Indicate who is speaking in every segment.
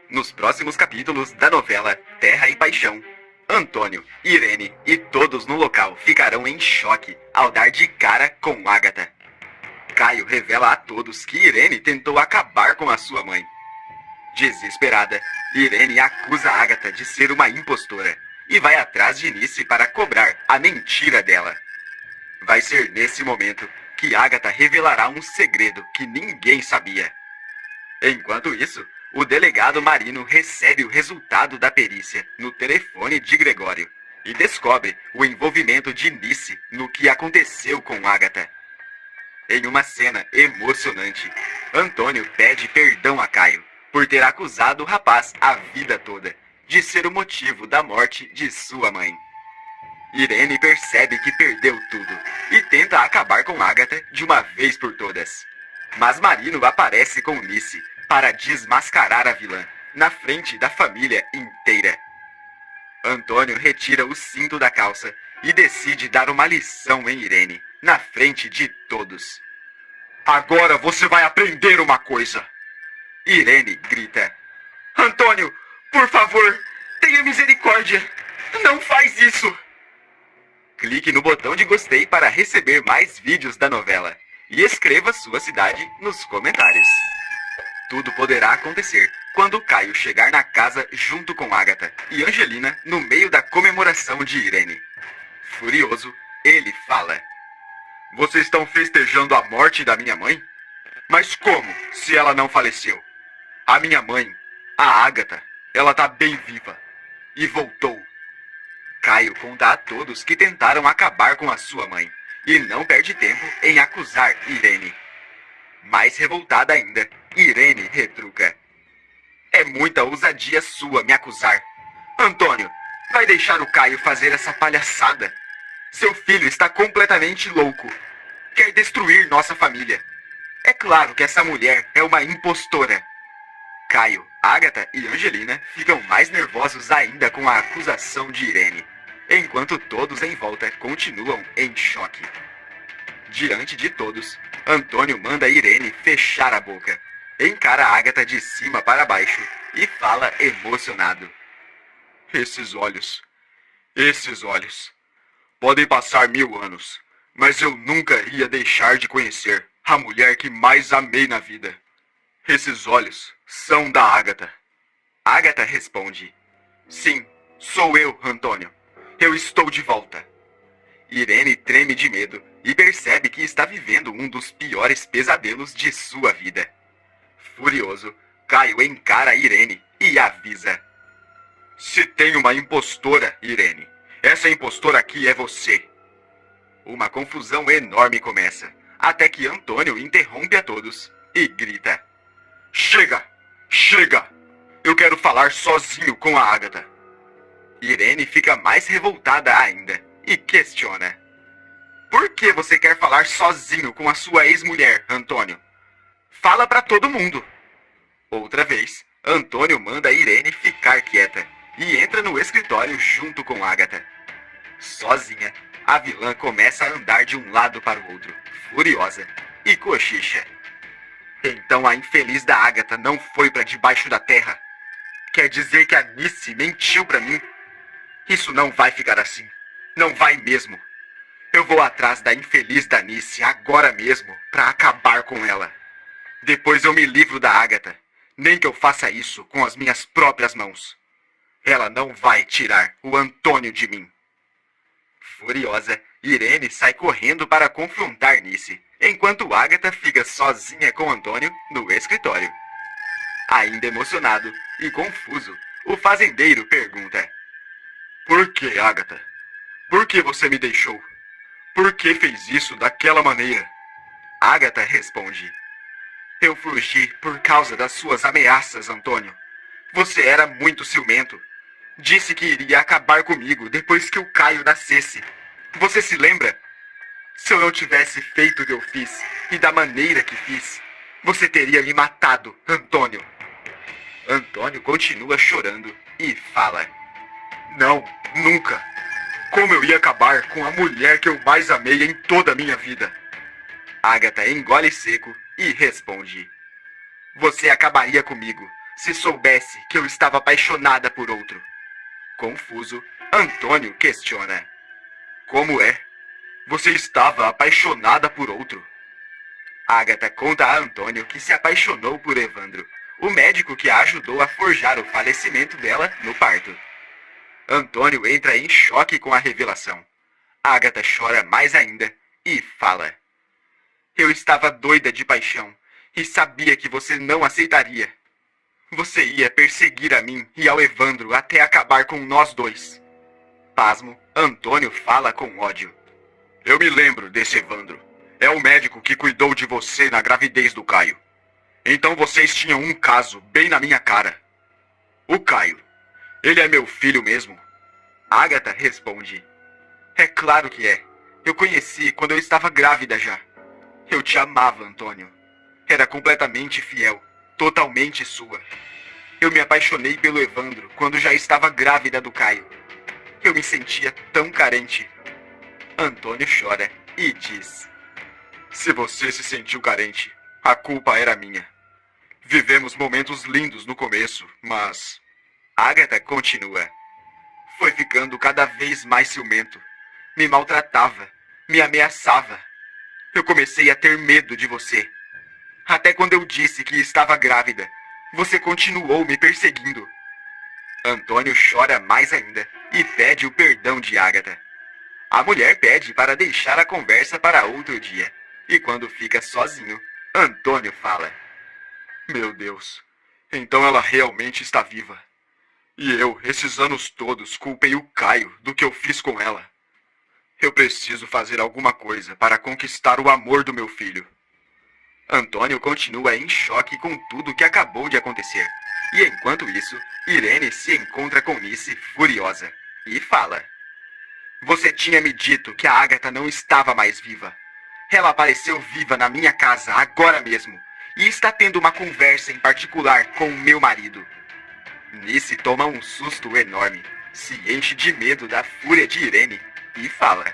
Speaker 1: Nos próximos capítulos da novela Terra e Paixão, Antônio, Irene e todos no local ficarão em choque ao dar de cara com Ágata. Caio revela a todos que Irene tentou acabar com a sua mãe. Desesperada, Irene acusa Ágata de ser uma impostora e vai atrás de Nice para cobrar a mentira dela. Vai ser nesse momento que Ágata revelará um segredo que ninguém sabia. Enquanto isso, o delegado Marino recebe o resultado da perícia no telefone de Gregório e descobre o envolvimento de Nice no que aconteceu com Ágata. Em uma cena emocionante, Antônio pede perdão a Caio por ter acusado o rapaz a vida toda de ser o motivo da morte de sua mãe. Irene percebe que perdeu tudo e tenta acabar com Ágata de uma vez por todas. Mas Marino aparece com Nice para desmascarar a vilã na frente da família inteira. Antônio retira o cinto da calça e decide dar uma lição em Irene na frente de todos. Agora você vai aprender uma coisa! Irene grita. Antônio, por favor, tenha misericórdia! Não faz isso! Clique no botão de gostei para receber mais vídeos da novela e escreva sua cidade nos comentários. Tudo poderá acontecer quando Caio chegar na casa junto com Ágata e Angelina no meio da comemoração de Irene. Furioso, ele fala. Vocês estão festejando a morte da minha mãe? Mas como, se ela não faleceu? A minha mãe, a Ágata, ela tá bem viva. E voltou. Caio conta a todos que tentaram acabar com a sua mãe e não perde tempo em acusar Irene. Mais revoltada ainda, Irene retruca. É muita ousadia sua me acusar. Antônio, vai deixar o Caio fazer essa palhaçada? Seu filho está completamente louco. Quer destruir nossa família. É claro que essa mulher é uma impostora. Caio, Ágata e Angelina ficam mais nervosos ainda com a acusação de Irene, enquanto todos em volta continuam em choque. Diante de todos, Antônio manda Irene fechar a boca, encara Ágata de cima para baixo e fala emocionado. Esses olhos, podem passar 1000 anos, mas eu nunca ia deixar de conhecer a mulher que mais amei na vida. Esses olhos são da Ágata. Ágata responde. Sim, sou eu, Antônio. Eu estou de volta. Irene treme de medo e percebe que está vivendo um dos piores pesadelos de sua vida. Furioso, Caio encara Irene e avisa. Se tem uma impostora, Irene, essa impostora aqui é você. Uma confusão enorme começa, até que Antônio interrompe a todos e grita. Chega! Chega! Eu quero falar sozinho com a Ágata. Irene fica mais revoltada ainda e questiona. Por que você quer falar sozinho com a sua ex-mulher, Antônio? Fala pra todo mundo. Outra vez, Antônio manda Irene ficar quieta e entra no escritório junto com Ágata. Sozinha, a vilã começa a andar de um lado para o outro, furiosa, e cochicha. Então a infeliz da Ágata não foi para debaixo da terra. Quer dizer que a Nice mentiu para mim? Isso não vai ficar assim. Não vai mesmo. Eu vou atrás da infeliz da Nice agora mesmo para acabar com ela. Depois eu me livro da Ágata. Nem que eu faça isso com as minhas próprias mãos. Ela não vai tirar o Antônio de mim. Furiosa, Irene sai correndo para confrontar Nice, enquanto Ágata fica sozinha com Antônio no escritório. Ainda emocionado e confuso, o fazendeiro pergunta. Por que, Ágata? Por que você me deixou? Por que fez isso daquela maneira? Ágata responde. Eu fugi por causa das suas ameaças, Antônio. Você era muito ciumento. Disse que iria acabar comigo depois que o Caio nascesse. Você se lembra? Se eu não tivesse feito o que eu fiz, e da maneira que fiz, você teria me matado, Antônio. Antônio continua chorando e fala. Não, nunca. Como eu ia acabar com a mulher que eu mais amei em toda a minha vida? Ágata engole seco e responde. Você acabaria comigo, Se soubesse que eu estava apaixonada por outro. Confuso, Antônio questiona. Como é? Você estava apaixonada por outro? Agatha conta a Antônio que se apaixonou por Evandro, o médico que a ajudou a forjar o falecimento dela no parto. Antônio entra em choque com a revelação. Agatha chora mais ainda e fala. Eu estava doida de paixão e sabia que você não aceitaria. Você ia perseguir a mim e ao Evandro até acabar com nós dois. Pasmo, Antônio fala com ódio. Eu me lembro desse Evandro. É o médico que cuidou de você na gravidez do Caio. Então vocês tinham um caso bem na minha cara. O Caio. Ele é meu filho mesmo? Agatha responde. É claro que é. Eu conheci quando eu estava grávida já. Eu te amava, Antônio. Era completamente fiel, totalmente sua. Eu me apaixonei pelo Evandro quando já estava grávida do Caio. Eu me sentia tão carente. Antônio chora e diz. Se você se sentiu carente, a culpa era minha. Vivemos momentos lindos no começo, mas... Agatha continua. Foi ficando cada vez mais ciumento. Me maltratava, me ameaçava. Eu comecei a ter medo de você. Até quando eu disse que estava grávida, você continuou me perseguindo. Antônio chora mais ainda e pede o perdão de Agatha. A mulher pede para deixar a conversa para outro dia. E quando fica sozinho, Antônio fala. Meu Deus, então ela realmente está viva. E eu, esses anos todos, culpei o Caio do que eu fiz com ela. Eu preciso fazer alguma coisa para conquistar o amor do meu filho. Antônio continua em choque com tudo que acabou de acontecer. E enquanto isso, Irene se encontra com Nice furiosa e fala. Você tinha me dito que a Agatha não estava mais viva. Ela apareceu viva na minha casa agora mesmo e está tendo uma conversa em particular com o meu marido. Nice toma um susto enorme, se enche de medo da fúria de Irene e fala.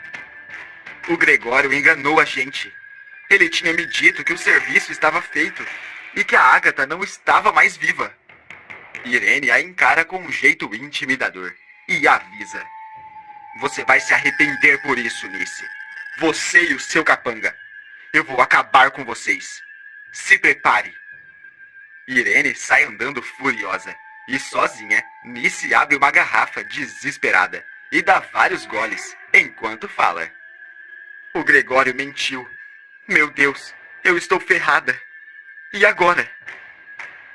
Speaker 1: O Gregório enganou a gente. Ele tinha me dito que o serviço estava feito e que a Agatha não estava mais viva. Irene a encara com um jeito intimidador e avisa. Você vai se arrepender por isso, Nice. Você e o seu capanga. Eu vou acabar com vocês. Se prepare. Irene sai andando furiosa. E sozinha, Nice abre uma garrafa desesperada e dá vários goles, enquanto fala. O Gregório mentiu. Meu Deus, eu estou ferrada. E agora?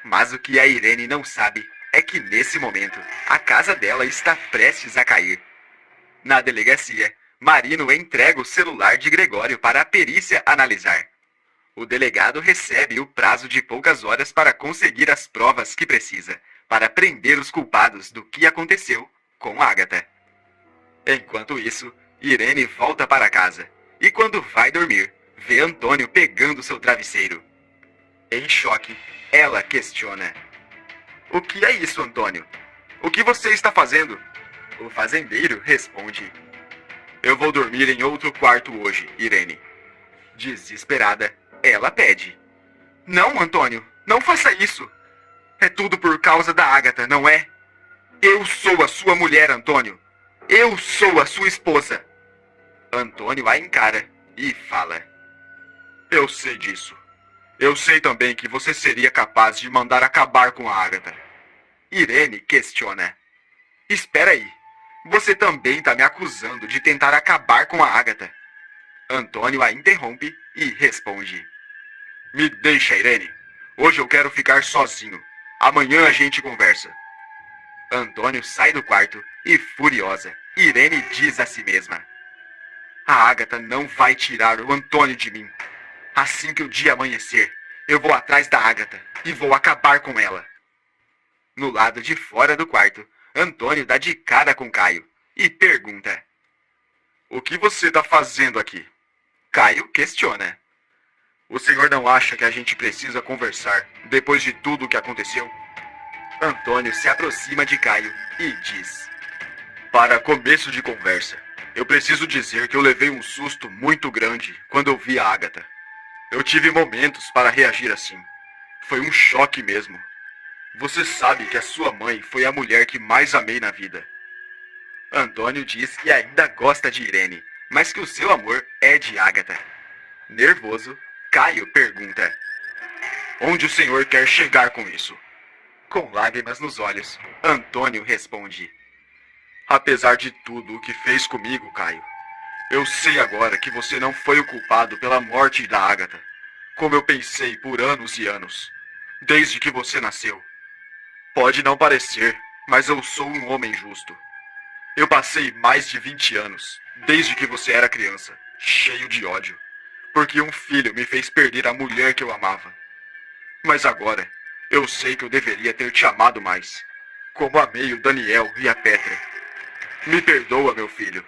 Speaker 1: Mas o que a Irene não sabe é que nesse momento, a casa dela está prestes a cair. Na delegacia, Marino entrega o celular de Gregório para a perícia analisar. O delegado recebe o prazo de poucas horas para conseguir as provas que precisa, para prender os culpados do que aconteceu com Agatha. Enquanto isso, Irene volta para casa, e quando vai dormir, vê Antônio pegando seu travesseiro. Em choque, ela questiona. O que é isso, Antônio? O que você está fazendo? O fazendeiro responde. Eu vou dormir em outro quarto hoje, Irene. Desesperada, ela pede. Não, Antônio, não faça isso. É tudo por causa da Agatha, não é? Eu sou a sua mulher, Antônio. Eu sou a sua esposa. Antônio a encara e fala. Eu sei disso. Eu sei também que você seria capaz de mandar acabar com a Agatha. Irene questiona. Espera aí. Você também está me acusando de tentar acabar com a Agatha. Antônio a interrompe e responde. Me deixa, Irene. Hoje eu quero ficar sozinho. Amanhã a gente conversa. Antônio sai do quarto e, furiosa, Irene diz a si mesma. A Agatha não vai tirar o Antônio de mim. Assim que o dia amanhecer, eu vou atrás da Agatha e vou acabar com ela. No lado de fora do quarto, Antônio dá de cara com Caio e pergunta. O que você está fazendo aqui? Caio questiona. O senhor não acha que a gente precisa conversar depois de tudo o que aconteceu? Antônio se aproxima de Caio e diz. Para começo de conversa, eu preciso dizer que eu levei um susto muito grande quando eu vi a Agatha. Eu tive momentos para reagir assim. Foi um choque mesmo. Você sabe que a sua mãe foi a mulher que mais amei na vida. Antônio diz que ainda gosta de Irene, mas que o seu amor é de Ágata. Nervoso, Caio pergunta: onde o senhor quer chegar com isso? Com lágrimas nos olhos, Antônio responde: apesar de tudo o que fez comigo, Caio, eu sei agora que você não foi o culpado pela morte da Ágata, como eu pensei por anos e anos, desde que você nasceu. Pode não parecer, mas eu sou um homem justo. Eu passei mais de 20 anos, desde que você era criança, cheio de ódio, porque um filho me fez perder a mulher que eu amava. Mas agora, eu sei que eu deveria ter te amado mais, como amei o Daniel e a Petra. Me perdoa, meu filho.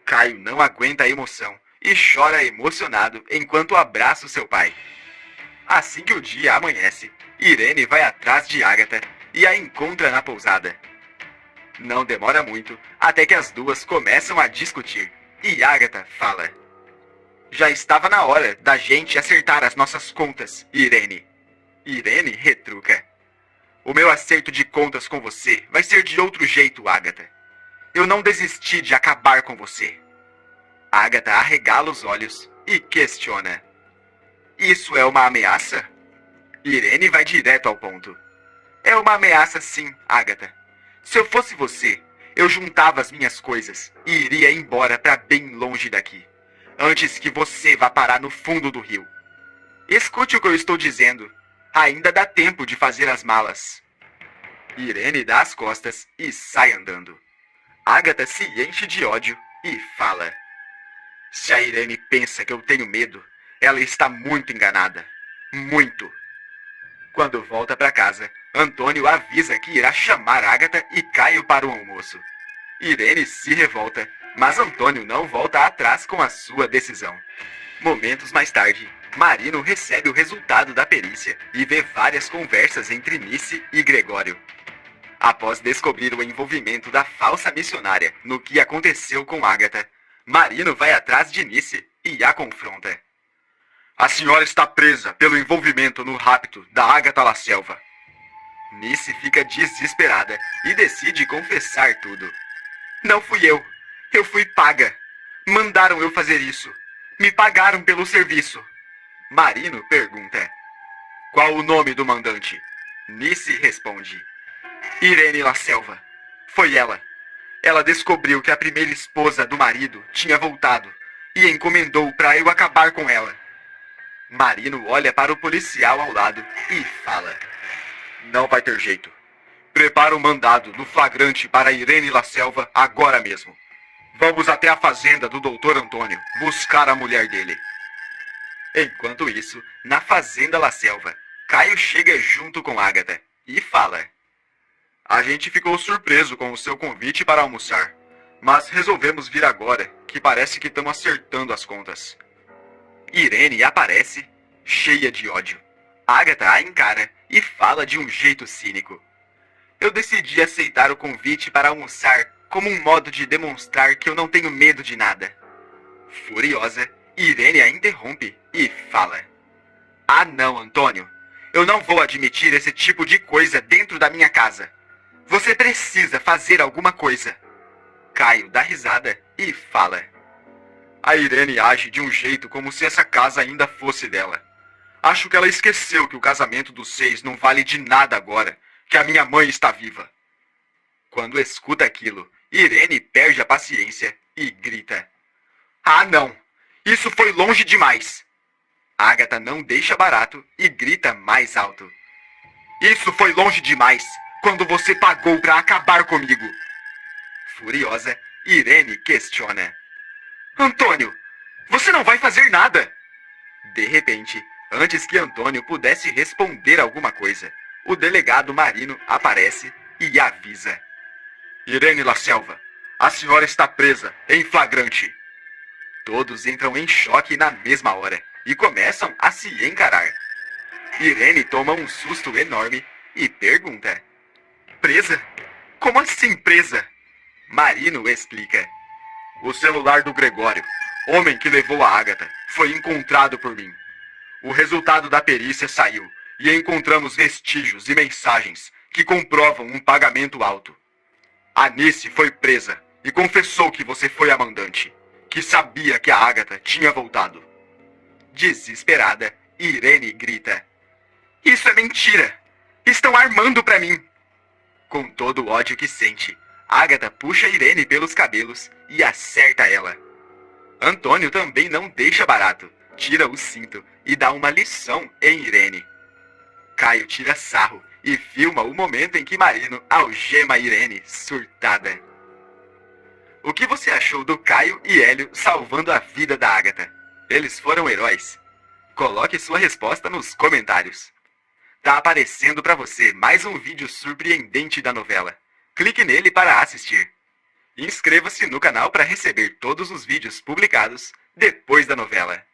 Speaker 1: Caio não aguenta a emoção e chora emocionado enquanto abraça o seu pai. Assim que o dia amanhece, Irene vai atrás de Ágata e a encontra na pousada. Não demora muito até que as duas começam a discutir e Ágata fala: já estava na hora da gente acertar as nossas contas, Irene. Irene retruca: o meu acerto de contas com você vai ser de outro jeito, Ágata. Eu não desisti de acabar com você. Ágata arregala os olhos e questiona: isso é uma ameaça? Irene vai direto ao ponto: é uma ameaça sim, Ágata. Se eu fosse você, eu juntava as minhas coisas e iria embora para bem longe daqui, antes que você vá parar no fundo do rio. Escute o que eu estou dizendo. Ainda dá tempo de fazer as malas. Irene dá as costas e sai andando. Ágata se enche de ódio e fala: se a Irene pensa que eu tenho medo, ela está muito enganada. Muito. Quando volta para casa, Antônio avisa que irá chamar Ágata e Caio para o almoço. Irene se revolta, mas Antônio não volta atrás com a sua decisão. Momentos mais tarde, Marino recebe o resultado da perícia e vê várias conversas entre Nice e Gregório. Após descobrir o envolvimento da falsa missionária no que aconteceu com Ágata, Marino vai atrás de Nice e a confronta. A senhora está presa pelo envolvimento no rapto da Ágata La Selva. Nice fica desesperada e decide confessar tudo. Não fui eu. Eu fui paga. Mandaram eu fazer isso. Me pagaram pelo serviço. Marino pergunta: qual o nome do mandante? Nice responde: Irene La Selva. Foi ela. Ela descobriu que a primeira esposa do marido tinha voltado e encomendou para eu acabar com ela. Marino olha para o policial ao lado e fala: não vai ter jeito. Prepara o mandado no flagrante para Irene La Selva agora mesmo. Vamos até a fazenda do Dr. Antônio buscar a mulher dele. Enquanto isso, na fazenda La Selva, Caio chega junto com Ágata e fala: a gente ficou surpreso com o seu convite para almoçar, mas resolvemos vir agora, que parece que estamos acertando as contas. Irene aparece, cheia de ódio. Ágata a encara e fala de um jeito cínico: eu decidi aceitar o convite para almoçar como um modo de demonstrar que eu não tenho medo de nada. Furiosa, Irene a interrompe e fala: ah não, Antônio. Eu não vou admitir esse tipo de coisa dentro da minha casa. Você precisa fazer alguma coisa. Caio dá risada e fala: a Irene age de um jeito como se essa casa ainda fosse dela. Acho que ela esqueceu que o casamento dos 6 não vale de nada agora, que a minha mãe está viva. Quando escuta aquilo, Irene perde a paciência e grita: ah não, isso foi longe demais. Ágata não deixa barato e grita mais alto: isso foi longe demais, quando você pagou para acabar comigo. Furiosa, Irene questiona: Antônio, você não vai fazer nada. De repente, antes que Antônio pudesse responder alguma coisa, o delegado Marino aparece e avisa: Irene La Selva, a senhora está presa em flagrante. Todos entram em choque na mesma hora e começam a se encarar. Irene toma um susto enorme e pergunta: presa? Como assim presa? Marino explica: o celular do Gregório, homem que levou a Ágata, foi encontrado por mim. O resultado da perícia saiu e encontramos vestígios e mensagens que comprovam um pagamento alto. Anice foi presa e confessou que você foi a mandante, que sabia que a Agatha tinha voltado. Desesperada, Irene grita: "Isso é mentira! Estão armando pra mim!" Com todo o ódio que sente, Agatha puxa Irene pelos cabelos e acerta ela. Antônio também não deixa barato, tira o cinto e dá uma lição em Irene. Caio tira sarro e filma o momento em que Marino algema Irene, surtada. O que você achou do Caio e Hélio salvando a vida da Agatha? Eles foram heróis? Coloque sua resposta nos comentários. Tá aparecendo para você mais um vídeo surpreendente da novela. Clique nele para assistir. Inscreva-se no canal para receber todos os vídeos publicados depois da novela.